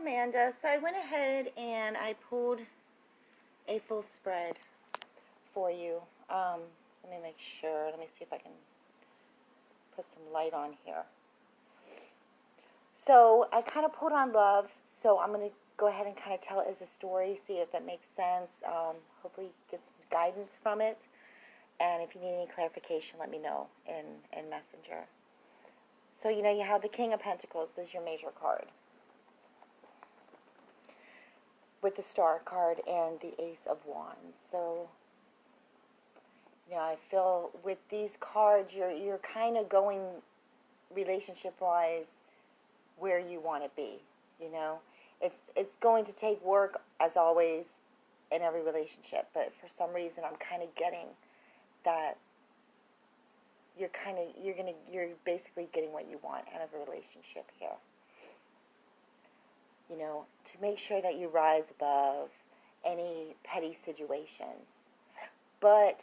Amanda. So I went ahead and I pulled a full spread for you. Let me make sure. Let me see if I can put some light on here. So I kind of pulled on love. So I'm going to go ahead and kind of tell it as a story, see if it makes sense. Hopefully get some guidance from it. And if you need any clarification, let me know in Messenger. So, you have the King of Pentacles. This is your major card. With the Star card and the Ace of Wands. So, I feel with these cards, you're kind of going relationship-wise where you want to be. It's going to take work, as always, in every relationship. But for some reason, I'm kind of getting that you're basically getting what you want out of a relationship here. To make sure that you rise above any petty situations. But,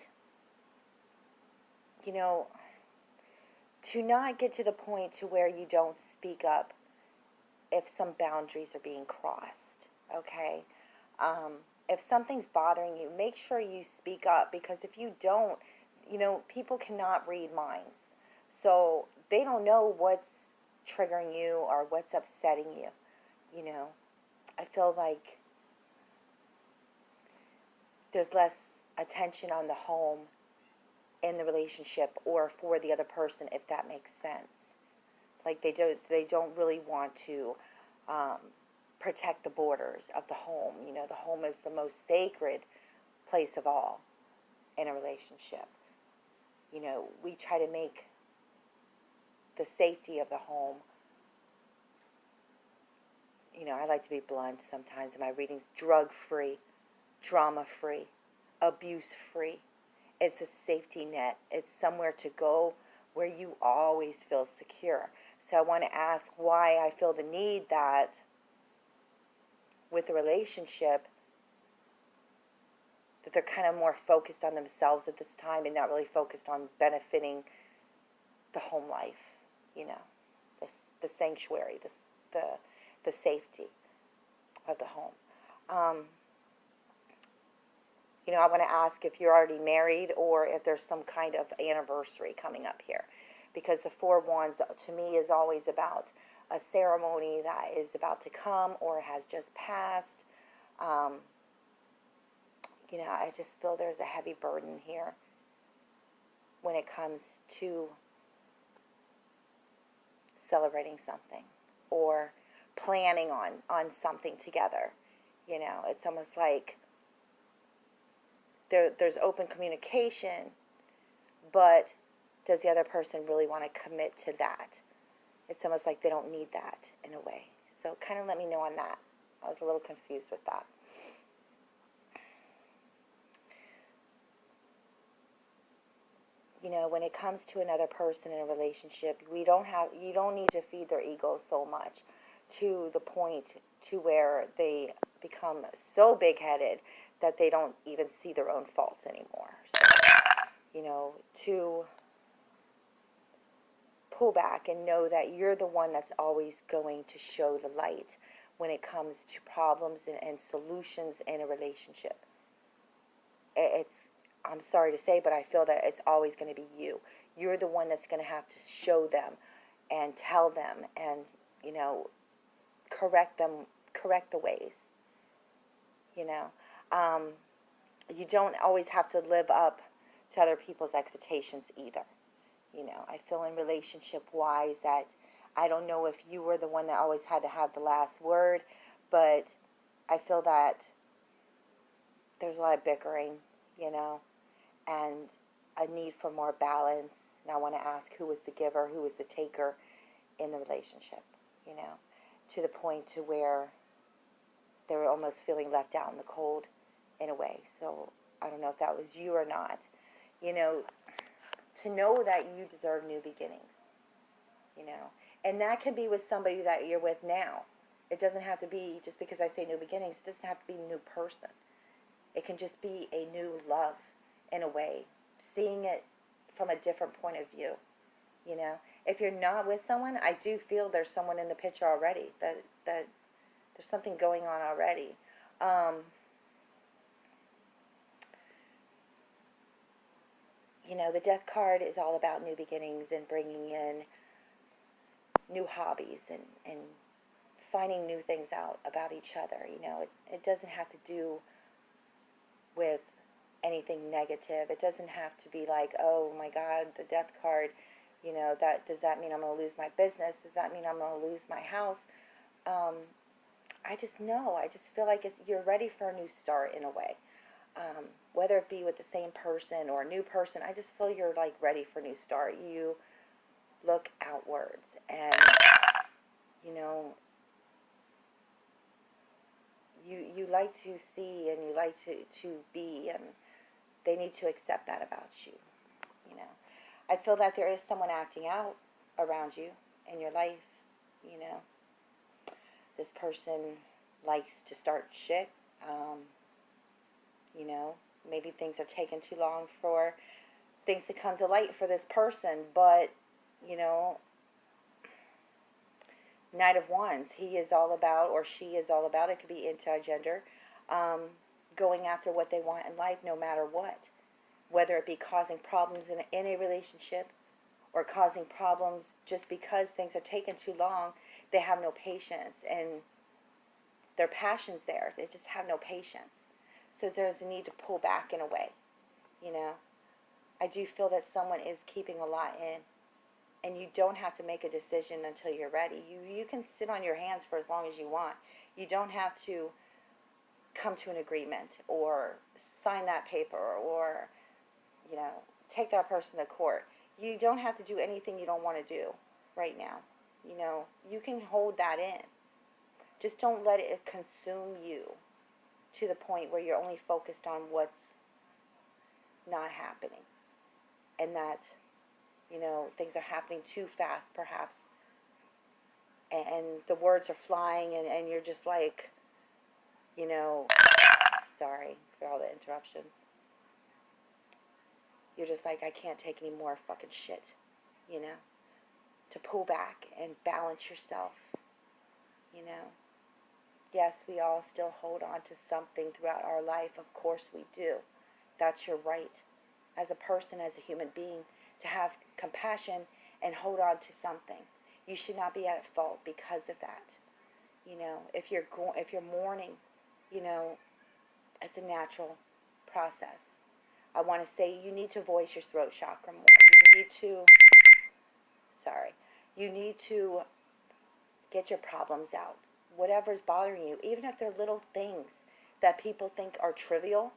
to not get to the point to where you don't speak up if some boundaries are being crossed, okay? If something's bothering you, make sure you speak up, because if you don't, people cannot read minds. So they don't know what's triggering you or what's upsetting you. I feel like there's less attention on the home in the relationship or for the other person, if that makes sense. Like they don't really want to protect the borders of the home. The home is the most sacred place of all in a relationship. We try to make the safety of the home, I like to be blunt sometimes in my readings, drug-free, drama-free, abuse-free. It's a safety net. It's somewhere to go where you always feel secure. So I want to ask why I feel the need that with a relationship that they're kind of more focused on themselves at this time and not really focused on benefiting the home life, the sanctuary, the safety of the home. I want to ask if you're already married or if there's some kind of anniversary coming up here. Because the Four of Wands, to me, is always about a ceremony that is about to come or has just passed. I just feel there's a heavy burden here when it comes to celebrating something or planning on something together. It's almost like there's open communication, but does the other person really want to commit to that? It's almost like they don't need that in a way. So kind of let me know on that. I was a little confused with that. When it comes to another person in a relationship, you don't need to feed their ego so much to the point to where they become so big-headed that they don't even see their own faults anymore. So, to pull back and know that you're the one that's always going to show the light when it comes to problems and solutions in a relationship. I'm sorry to say, but I feel that it's always going to be you. You're the one that's going to have to show them and tell them and, correct the ways. You don't always have to live up to other people's expectations either. I feel in relationship-wise that I don't know if you were the one that always had to have the last word, but I feel that there's a lot of bickering, and a need for more balance. And I want to ask, who was the giver, who was the taker in the relationship, to the point to where they were almost feeling left out in the cold in a way. So I don't know if that was you or not. To know that you deserve new beginnings, and that can be with somebody that you're with now. It doesn't have to be, just because I say new beginnings, it doesn't have to be a new person. It can just be a new love in a way, seeing it from a different point of view. If you're not with someone, I do feel there's someone in the picture already that There's something going on already. Um, the death card is all about new beginnings and bringing in new hobbies and finding new things out about each other. It doesn't have to do with anything negative. It doesn't have to be like, oh my God, the death card, does that mean I'm going to lose my business? Does that mean I'm going to lose my house? Um, I just know. I just feel like you're ready for a new start in a way. Whether it be with the same person or a new person, I just feel you're like ready for a new start. You look outwards and, you know, you like to see and you like to be, and they need to accept that about you. You know, I feel that there is someone acting out around you in your life. You know, this person likes to start shit. Um, maybe things are taking too long for things to come to light for this person, but you know, Knight of Wands, he is all about, or she is all about, it could be anti-gender, um, going after what they want in life no matter what. Whether it be causing problems in a relationship or causing problems just because things are taking too long, they have no patience and their passion's there. They just have no patience. So there's a need to pull back in a way, you know. I do feel that someone is keeping a lot in, and you don't have to make a decision until you're ready. You can sit on your hands for as long as you want. You don't have to come to an agreement or sign that paper or, take that person to court. You don't have to do anything you don't want to do right now. You can hold that in. Just don't let it consume you to the point where you're only focused on what's not happening. And that, things are happening too fast, perhaps. And the words are flying, and you're just like, sorry for all the interruptions. You're just like, I can't take any more fucking shit, to pull back and balance yourself, Yes, we all still hold on to something throughout our life. Of course we do. That's your right as a person, as a human being, to have compassion and hold on to something. You should not be at fault because of that. If you're mourning, it's a natural process. I want to say you need to voice your throat chakra more. You need to get your problems out. Whatever's bothering you, even if they're little things that people think are trivial,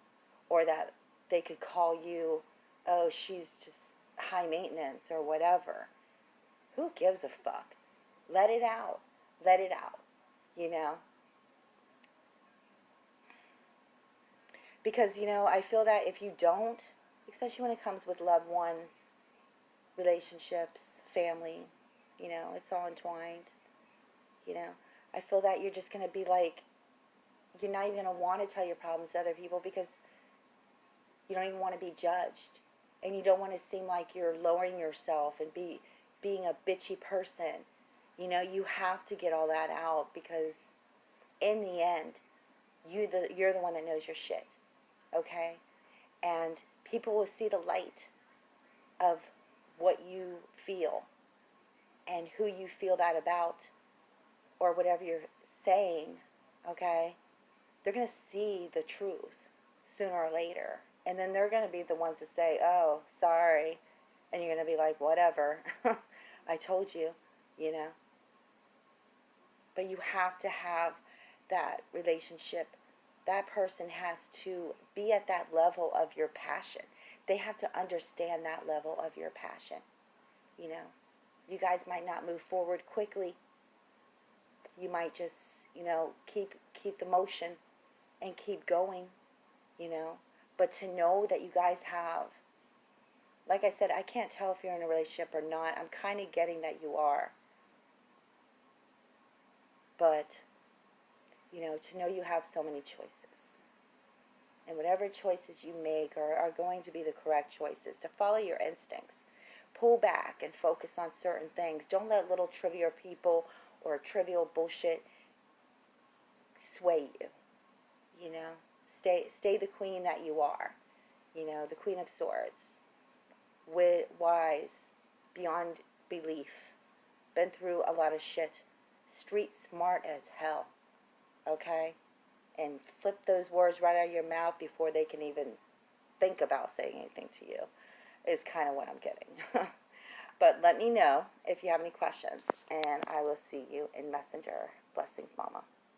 or that they could call you, oh, she's just high maintenance or whatever. Who gives a fuck? Let it out. Let it out. Because, I feel that if you don't, especially when it comes with loved ones, relationships, family, it's all entwined. I feel that you're just going to be like, you're not even going to want to tell your problems to other people because you don't even want to be judged. And you don't want to seem like you're lowering yourself and being a bitchy person. You have to get all that out because in the end, you're the one that knows your shit. Okay? And people will see the light of what you feel and who you feel that about, or whatever you're saying, okay? They're going to see the truth sooner or later. And then they're going to be the ones that say, oh, sorry. And you're going to be like, whatever. I told you, But you have to have that relationship. That person has to be at that level of your passion. They have to understand that level of your passion. You guys might not move forward quickly. You might just, keep the motion and keep going, But to know that you guys have, like I said, I can't tell if you're in a relationship or not. I'm kind of getting that you are. But, to know you have so many choices. And whatever choices you make are going to be the correct choices. To follow your instincts. Pull back and focus on certain things. Don't let little trivial people or trivial bullshit sway you. You know, stay the queen that you are. You know, the Queen of Swords. Wise, beyond belief. Been through a lot of shit. Street smart as hell. Okay? And flip those words right out of your mouth before they can even think about saying anything to you, is kind of what I'm getting. But let me know if you have any questions, and I will see you in Messenger. Blessings, Mama.